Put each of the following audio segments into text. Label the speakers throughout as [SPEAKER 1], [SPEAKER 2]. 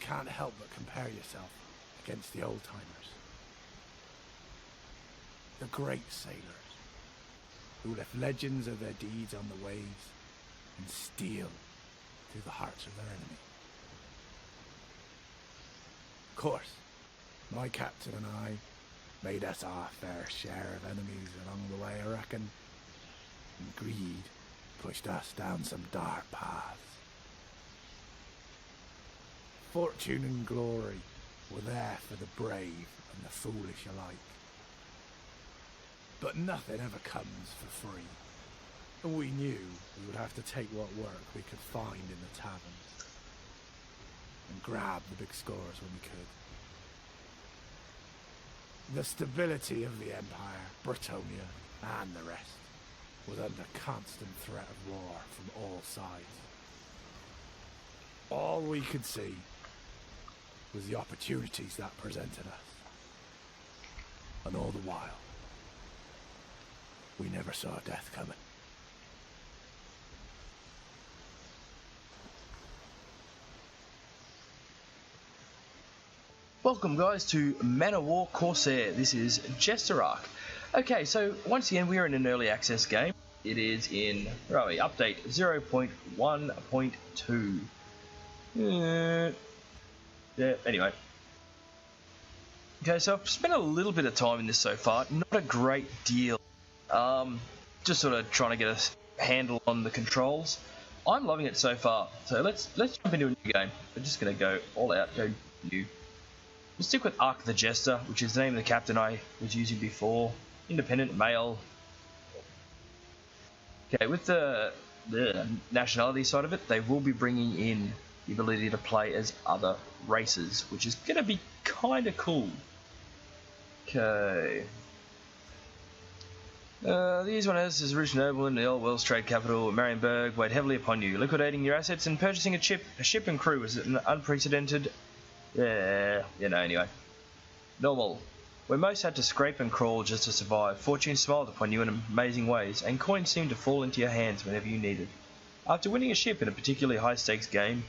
[SPEAKER 1] can't help but compare yourself against the old-timers. The great sailors, who left legends of their deeds on the waves and steel through the hearts of their enemy. Of course, my captain and I made us our fair share of enemies along the way, I reckon. And greed pushed us down some dark paths. Fortune and glory were there for the brave and the foolish alike. But nothing ever comes for free. And we knew we would have to take what work we could find in the taverns and grab the big scores when we could. The stability of the Empire, Britonia, and the rest was under constant threat of war from all sides. All we could see was the opportunities that presented us. And all the while, we never saw death coming.
[SPEAKER 2] Welcome guys to Man of War Corsair. This is JesterArke. Okay, so once again we are in an early access game. It is in, where are we? Update 0.1.2. Yeah, anyway. Okay, so I've spent a little bit of time in this so far. Not a great deal. Just sort of trying to get a handle on the controls. I'm loving it so far. So let's jump into a new game. We're just going to go all out, go new. We'll stick with Arke the Jester, which is the name of the captain I was using before. Independent, male. Okay, with the nationality side of it, they will be bringing in the ability to play as other races, which is going to be kind of cool. Okay. These one has his rich nobleman, the old world's trade capital, Marienburg, weighed heavily upon you. Liquidating your assets and purchasing a ship and crew is an unprecedented... anyway. Normal. Where most had to scrape and crawl just to survive, fortune smiled upon you in amazing ways, and coins seemed to fall into your hands whenever you needed. After winning a ship in a particularly high-stakes game,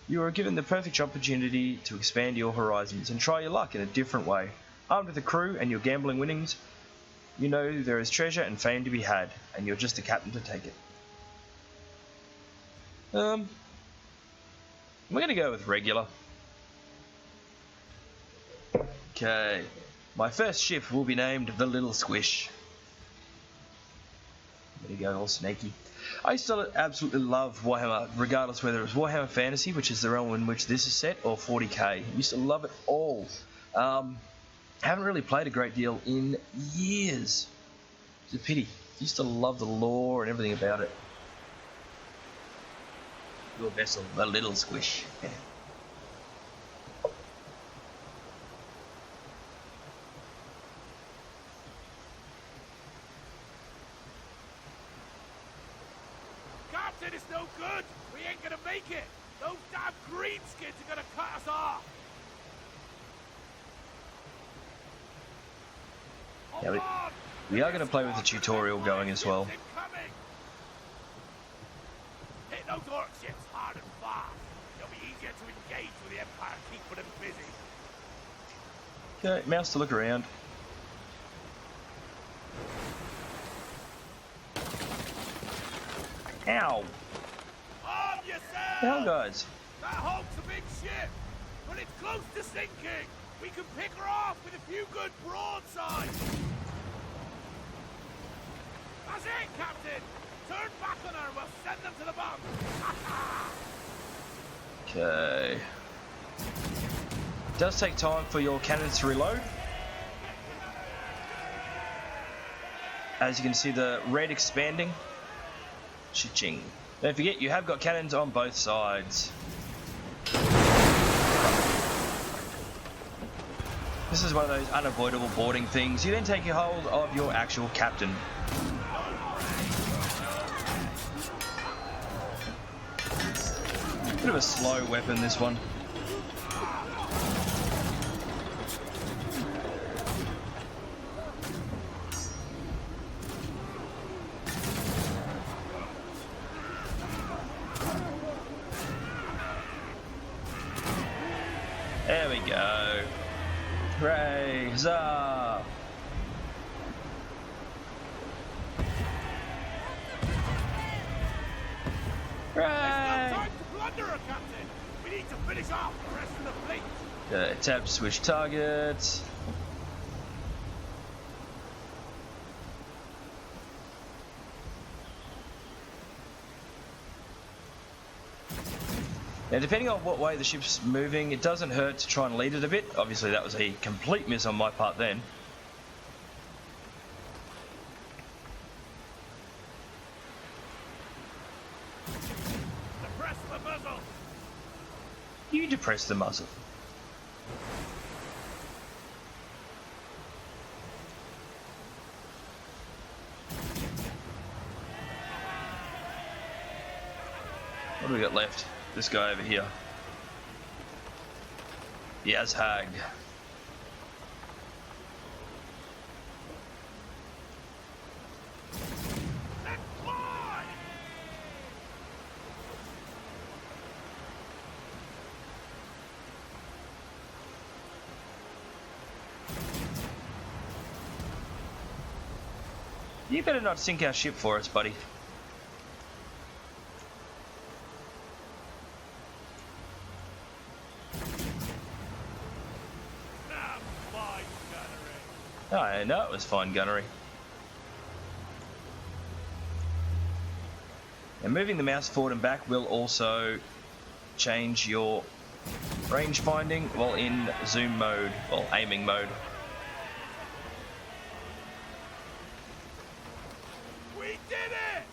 [SPEAKER 2] you were given the perfect opportunity to expand your horizons and try your luck in a different way. Armed with a crew and your gambling winnings, you know there is treasure and fame to be had, and you're just the captain to take it. We're going to go with regular. Okay, my first ship will be named the Little Squish. There you go, all snaky. I used to absolutely love Warhammer, regardless whether it was Warhammer Fantasy, which is the realm in which this is set, or 40k. I used to love it all. Haven't really played a great deal in years. It's a pity. Used to love the lore and everything about it. Your vessel, the Little Squish. Yeah.
[SPEAKER 1] Captain, it's no good! We ain't gonna make it! Those damn greenskins are gonna cut us off!
[SPEAKER 2] Yeah, we are going to play with the tutorial going as well.
[SPEAKER 1] Hit those orc ships hard and fast. It'll be easier to engage with the Empire, keep them busy.
[SPEAKER 2] Okay, mouse to look around. Ow!
[SPEAKER 1] On yourself!
[SPEAKER 2] How, guys?
[SPEAKER 1] That hulk's a big ship, but it's close to sinking. We can pick her off with a few good broadsides. That's it, Captain! Turn back on her and we'll send them to the bottom!
[SPEAKER 2] Okay. It does take time for your cannons to reload. As you can see, the red expanding. Cha-ching. Don't forget, you have got cannons on both sides. This is one of those unavoidable boarding things. You then take a hold of your actual captain. Bit of a slow weapon, this one. There we go. Hooray! Huzzah! Hooray!
[SPEAKER 1] Time to plunder her, Captain. We need to finish off the rest of the fleet.
[SPEAKER 2] Tap switch target. Now, depending on what way the ship's moving, it doesn't hurt to try and lead it a bit. Obviously, that was a complete miss on my part then.
[SPEAKER 1] Depress the muzzle.
[SPEAKER 2] You depress the muzzle. What do we got left? This guy over here. Yazhag.
[SPEAKER 1] Let's fly!
[SPEAKER 2] You better not sink our ship for us, buddy. I know it was fine gunnery. And moving the mouse forward and back will also change your range finding while in zoom mode, or aiming mode.
[SPEAKER 1] We did it!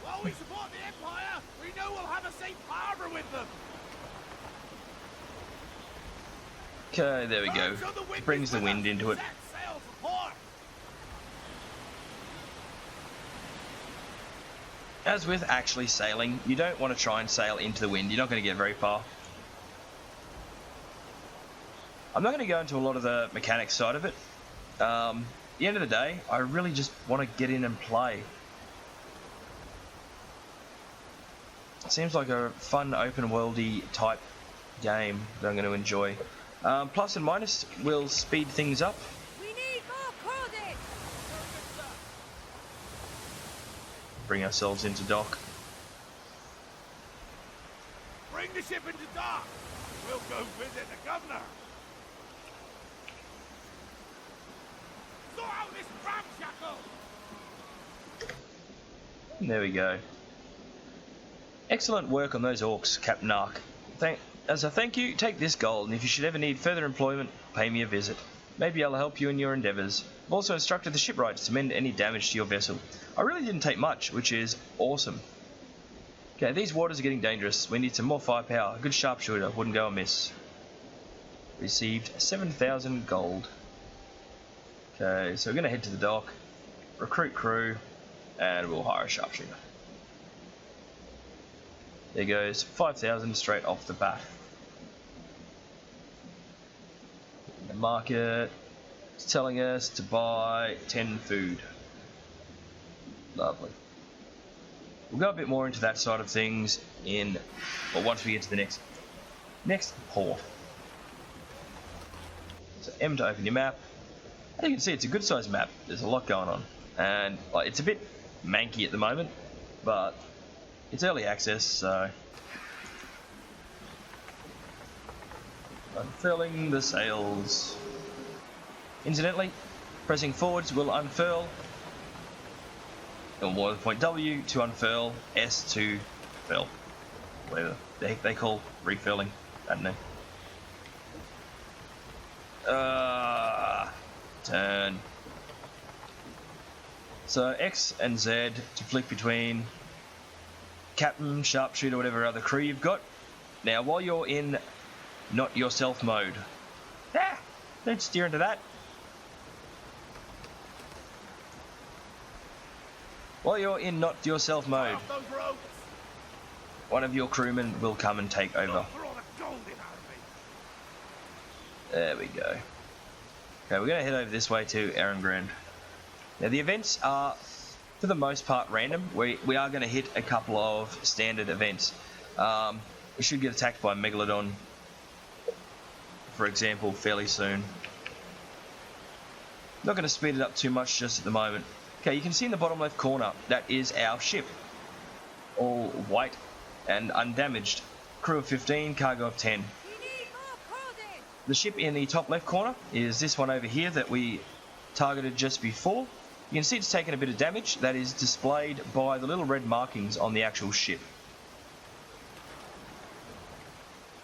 [SPEAKER 1] While we support the Empire, we know we'll have a safe harbor with them.
[SPEAKER 2] Okay, there we go. Brings the wind into it. As with actually sailing, you don't want to try and sail into the wind. You're not going to get very far. I'm not going to go into a lot of the mechanics side of it. At the end of the day, I really just want to get in and play. It seems like a fun open worldy type game that I'm going to enjoy. Plus and minus will speed things up.
[SPEAKER 3] We need more cordage.
[SPEAKER 2] Bring ourselves into dock.
[SPEAKER 1] Bring the ship into dock. We'll go visit the governor. Sort out this ramshackle.
[SPEAKER 2] There we go. Excellent work on those orcs, Captain Arke. As a thank you, take this gold, and if you should ever need further employment, pay me a visit. Maybe I'll help you in your endeavours. I've also instructed the shipwrights to mend any damage to your vessel. I really didn't take much, which is awesome. Okay, these waters are getting dangerous. We need some more firepower. A good sharpshooter wouldn't go amiss. Received 7,000 gold. Okay, so we're going to head to the dock, recruit crew, and we'll hire a sharpshooter. There goes 5,000 straight off the bat. The market is telling us to buy 10 food. Lovely. We'll go a bit more into that side of things once we get to the next port. So M to open your map. As you can see, it's a good sized map. There's a lot going on, and it's a bit manky at the moment, but it's early access, so unfurling the sails. Incidentally, pressing forwards will unfurl, or more than point W to unfurl, S to furl. Whatever the heck they call refurling, I don't know. Turn. So X and Z to flick between Captain, sharpshooter, whatever other crew you've got. Now, while you're in not yourself mode, don't steer into that. While you're in not yourself mode, one of your crewmen will come and take over. There we go. Okay, we're going to head over this way to Erangren. Now, the events are, for the most part, random. We are going to hit a couple of standard events. We should get attacked by Megalodon for example, fairly soon. Not going to speed it up too much just at the moment. Okay, you can see in the bottom left corner, that is our ship. All white and undamaged. Crew of 15, cargo of 10.
[SPEAKER 3] We need more cordage.
[SPEAKER 2] The ship in the top left corner is this one over here that we targeted just before. You can see it's taken a bit of damage. That is displayed by the little red markings on the actual ship.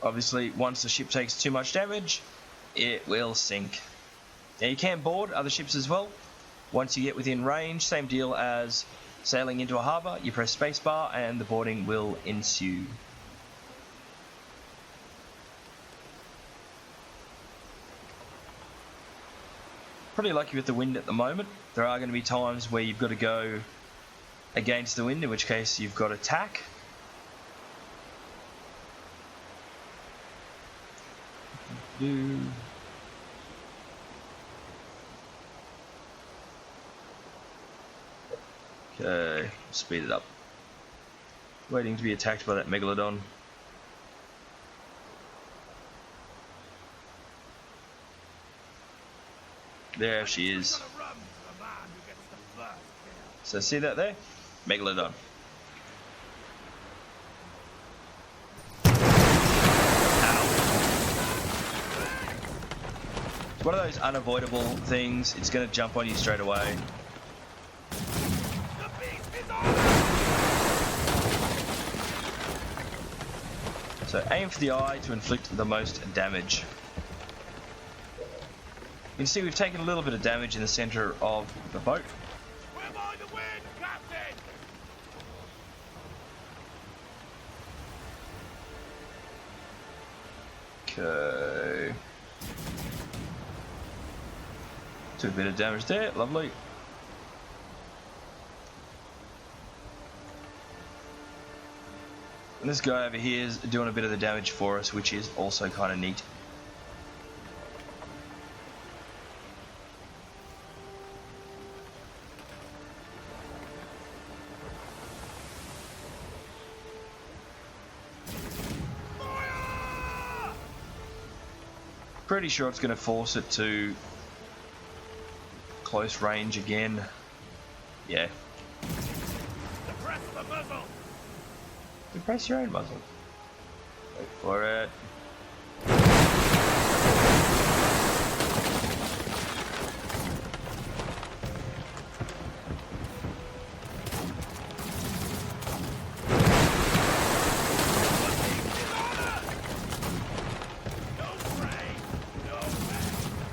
[SPEAKER 2] Obviously, once the ship takes too much damage, it will sink. Now you can board other ships as well. Once you get within range, same deal as sailing into a harbour, you press spacebar and the boarding will ensue. Pretty lucky with the wind at the moment. There are going to be times where you've got to go against the wind, in which case you've got to tack. Okay, speed it up. Waiting to be attacked by that megalodon. There she is. So see that there? Megalodon. It's one of those unavoidable things. It's going to jump on you straight away. So aim for the eye to inflict the most damage. You can see we've taken a little bit of damage in the centre of the boat.
[SPEAKER 1] We're by the wind, Captain!
[SPEAKER 2] Okay. Took a bit of damage there, lovely. And this guy over here is doing a bit of the damage for us, which is also kind of neat. Pretty sure it's going to force it to close range again. Yeah.
[SPEAKER 1] Depress the muzzle!
[SPEAKER 2] Depress your own muzzle. Wait for it.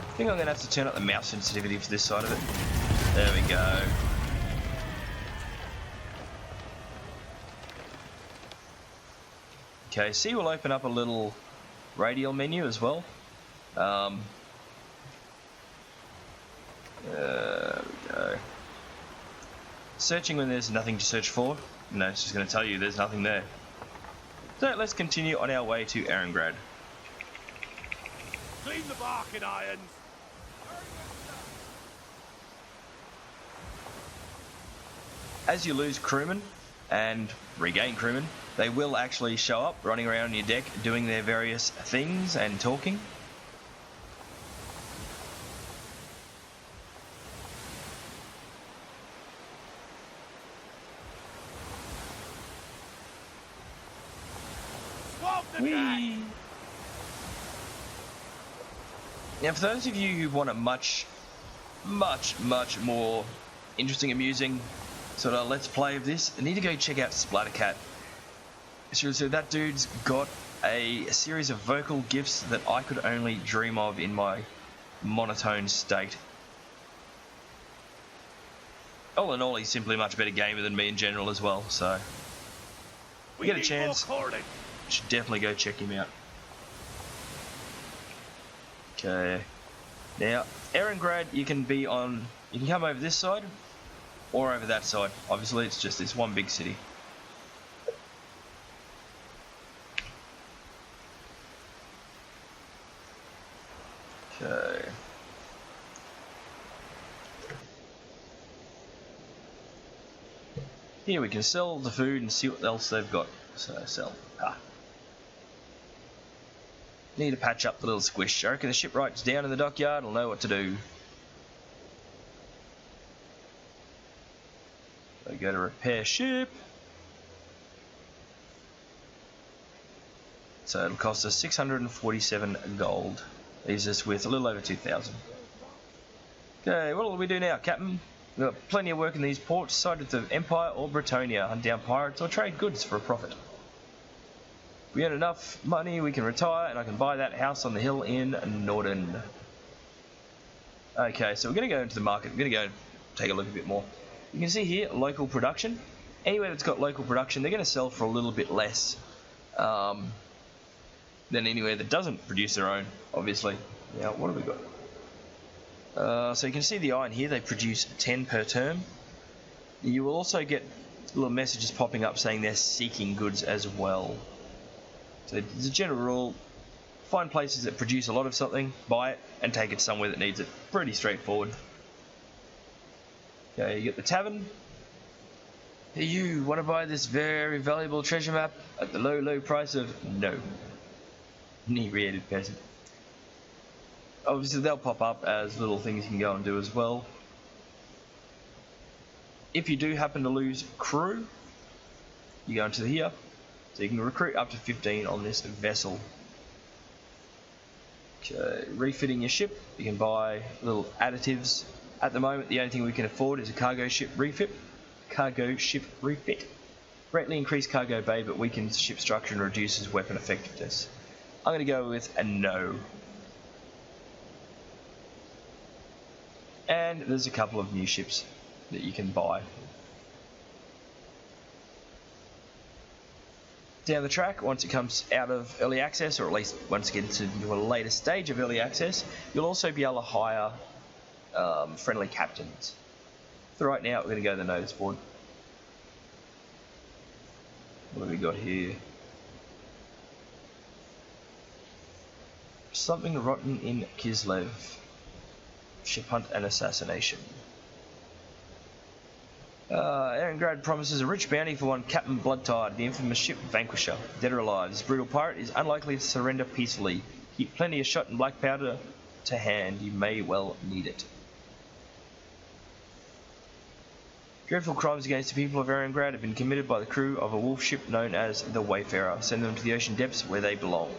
[SPEAKER 2] I think I'm going to have to turn up the mouse sensitivity for this side of it. There we go. Okay, see, we'll open up a little radial menu as well. There we go. Searching when there's nothing to search for. No, it's just going to tell you there's nothing there. So let's continue on our way to Erengrad.
[SPEAKER 1] Clean the barking irons!
[SPEAKER 2] As you lose crewmen and regain crewmen, they will actually show up running around on your deck doing their various things and talking.
[SPEAKER 1] Swap the deck!
[SPEAKER 2] Now, for those of you who want a much more interesting, amusing sort of let's play of this, I need to go check out Splattercat. Seriously, that dude's got a series of vocal gifts that I could only dream of in my monotone state. All in all, he's simply a much better gamer than me in general as well, so if you get a chance, you should definitely go check him out. Okay, now Erengrad, you can come over this side or over that side. Obviously, it's just this one big city. Okay. Here we can sell the food and see what else they've got. So sell. Need to patch up the little squish. I reckon the shipwright's down in the dockyard will know what to do. So go to repair ship. So it'll cost us 647 gold. Leaves us with a little over 2,000. Okay, what will we do now, Captain? We've got plenty of work in these ports, side of the Empire or Bretonia, hunt down pirates or trade goods for a profit. If we earn enough money, we can retire and I can buy that house on the hill in Norden. Okay, so we're going to go into the market. We're going to go take a look a bit more. You can see here, local production. Anywhere that's got local production, they're going to sell for a little bit less than anywhere that doesn't produce their own, obviously. Now, what have we got? So you can see the iron here, they produce 10 per term. You will also get little messages popping up saying they're seeking goods as well. So as a general rule, find places that produce a lot of something, buy it, and take it somewhere that needs it. Pretty straightforward. Okay, you get the tavern. Hey, you want to buy this very valuable treasure map at the low, low price of no. Inebriated peasant. Obviously they'll pop up as little things you can go and do as well. If you do happen to lose crew, you go into here, so you can recruit up to 15 on this vessel. Okay, refitting your ship, you can buy little additives. At the moment the only thing we can afford is a cargo ship refit. Greatly increased cargo bay but weakens ship structure and reduces weapon effectiveness. I'm going to go with a no. And there's a couple of new ships that you can buy. Down the track, once it comes out of early access, or at least once it gets into a later stage of early access, you'll also be able to hire friendly captains. So right now, we're going to go to the notice board. What have we got here? Something rotten in Kislev. Ship hunt and assassination. Erengrad promises a rich bounty for one Captain Bloodtide, the infamous ship Vanquisher. Dead or alive, this brutal pirate is unlikely to surrender peacefully. Keep plenty of shot and black powder to hand, you may well need it. Dreadful crimes against the people of Erengrad have been committed by the crew of a wolf ship known as the Wayfarer. Send them to the ocean depths where they belong.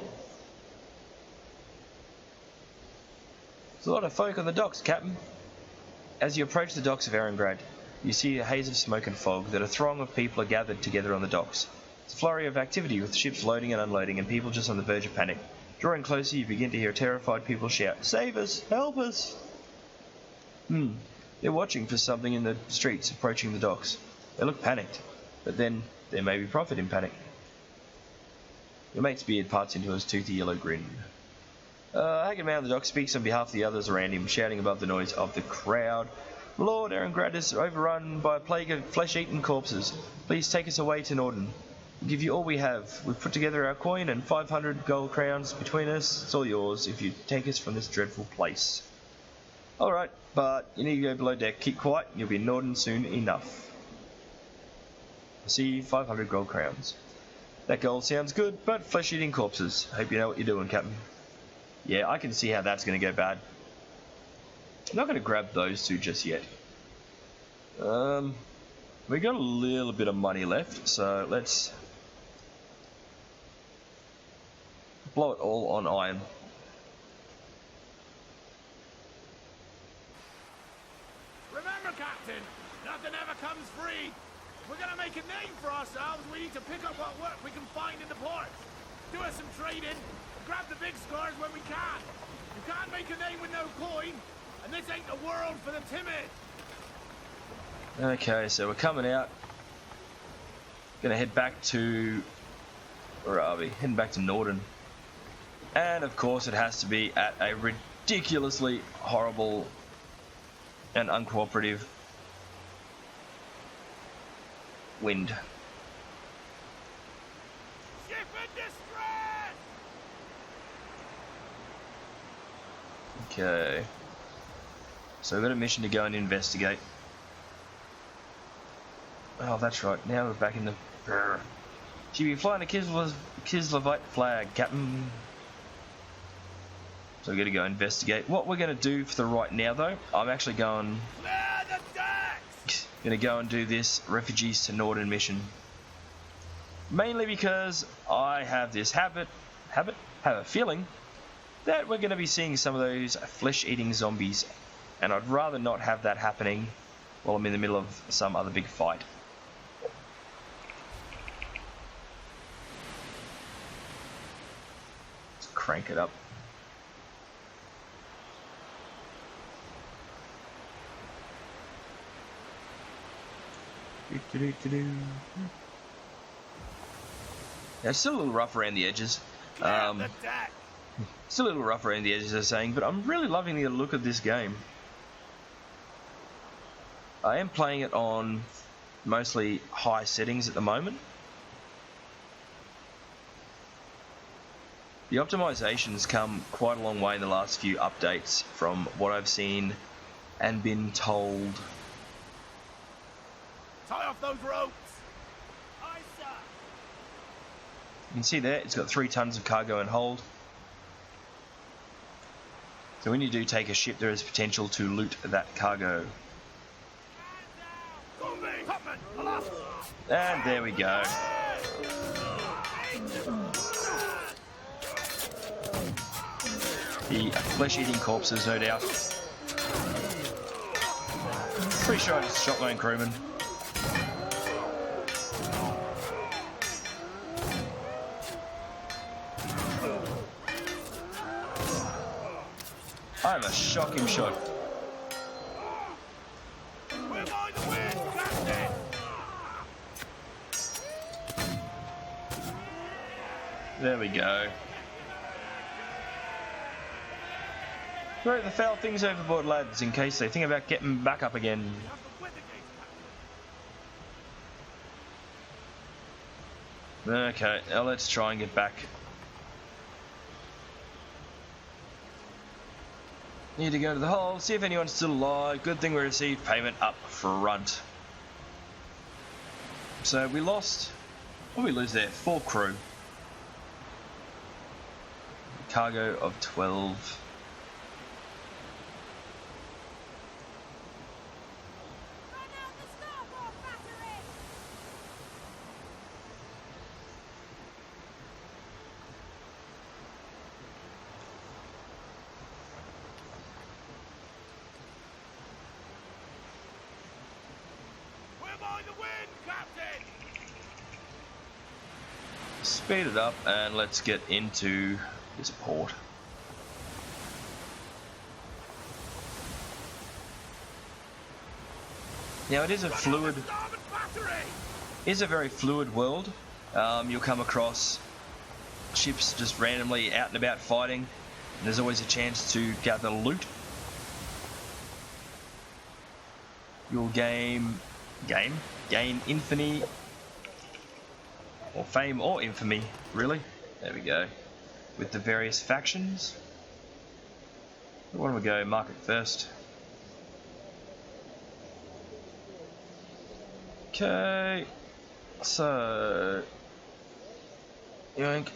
[SPEAKER 2] There's a lot of folk on the docks, Captain. As you approach the docks of Erengrad, you see a haze of smoke and fog that a throng of people are gathered together on the docks. It's a flurry of activity with ships loading and unloading and people just on the verge of panic. Drawing closer, you begin to hear terrified people shout, "Save us! Help us!" They're watching for something in the streets approaching the docks. They look panicked, but then there may be profit in panic. Your mate's beard parts into his toothy yellow grin. Haggard man on the dock speaks on behalf of the others around him, shouting above the noise of the crowd. "Lord, Erengrad is overrun by a plague of flesh-eaten corpses. Please take us away to Norden. We'll give you all we have. We've put together our coin and 500 gold crowns between us. It's all yours if you take us from this dreadful place." Alright, but you need to go below deck. Keep quiet and you'll be in Norden soon enough. I see 500 gold crowns. That gold sounds good, but flesh-eating corpses. Hope you know what you're doing, Captain. Yeah, I can see how that's going to go bad. I'm not going to grab those two just yet. We got a little bit of money left, so let's blow it all on iron.
[SPEAKER 1] Remember, Captain, nothing ever comes free. If we're gonna make a name for ourselves, we need to pick up what work we can find in the ports. Do us some trading, and grab the big scores when we can. You can't make a name with no coin, and this ain't the world for the timid.
[SPEAKER 2] Okay, so we're coming out. Gonna head back to... where are we? Heading back to Norden. And of course it has to be at a ridiculously horrible and uncooperative wind.
[SPEAKER 1] Ship in distress!
[SPEAKER 2] Okay. So we've got a mission to go and investigate. Oh, that's right. Now we're back in the... She'll be flying a Kislevite flag, Captain. So we're going to go investigate. What we're going to do for the right now, though, I'm actually going to go and do this Refugees to Norden mission. Mainly because I have this have a feeling that we're going to be seeing some of those flesh-eating zombies, and I'd rather not have that happening while I'm in the middle of some other big fight. Let's crank it up. Yeah, it's still a little rough around the edges. Still a little rough around the edges, they're saying, but I'm really loving the look of this game. I am playing it on mostly high settings at the moment. The optimization's come quite a long way in the last few updates from what I've seen and been told.
[SPEAKER 1] Tie off those ropes!
[SPEAKER 3] Aye, sir.
[SPEAKER 2] You can see there, it's got 3 tons of cargo and hold. So when you do take a ship, there is potential to loot that cargo. And there we go. The flesh-eating corpses, no doubt. Pretty sure I just shot my own crewman. I'm a shocking shot.
[SPEAKER 1] We're going to win, Captain!
[SPEAKER 2] There we go. Throw the foul things overboard, lads, in case they think about getting back up again. Okay, now let's try and get back. Need to go to the hull, see if anyone's still alive. Good thing we received payment up front. So we lost, what did we lose there? 4 crew. Cargo of 12.
[SPEAKER 3] Run out the starboard battery.
[SPEAKER 1] We're going to win, Captain!
[SPEAKER 2] Speed it up and let's get into this port. Now it is a fluid, is a very fluid world. You'll come across ships just randomly out and about fighting, and there's always a chance to gather loot. You'll gain infamy, or fame or infamy, really. There we go. With the various factions. Where do we go? Market first. Okay. So. Yoink.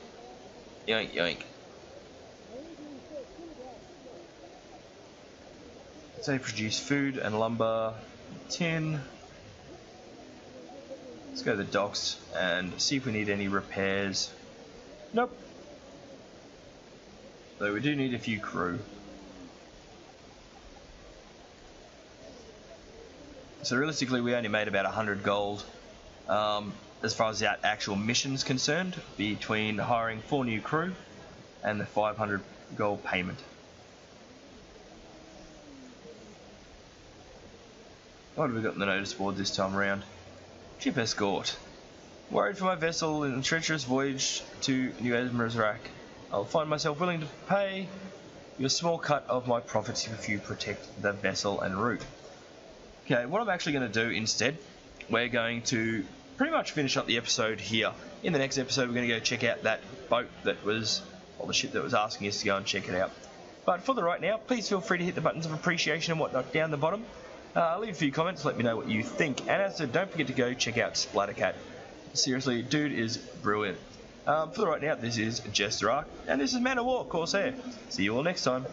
[SPEAKER 2] Yoink, yoink. So they produce food and lumber, tin. Let's go to the docks and see if we need any repairs. Nope. Though we do need a few crew. So realistically we only made about 100 gold as far as that actual mission's concerned, between hiring 4 new crew and the 500 gold payment. What have we got in the notice board this time around? Ship escort. Worried for my vessel in a treacherous voyage to New Edinburgh's rack. I'll find myself willing to pay you a small cut of my profits if you protect the vessel en route. Okay, what I'm actually going to do instead, we're going to pretty much finish up the episode here. In the next episode, we're going to go check out that boat that was, or the ship that was asking us to go and check it out. But for the right now, please feel free to hit the buttons of appreciation and whatnot down the bottom. Leave a few comments, let me know what you think. And as I said, don't forget to go check out Splattercat. Seriously, dude is brilliant. For the right now, this is JesterArke, and this is Man of War Corsair. See you all next time.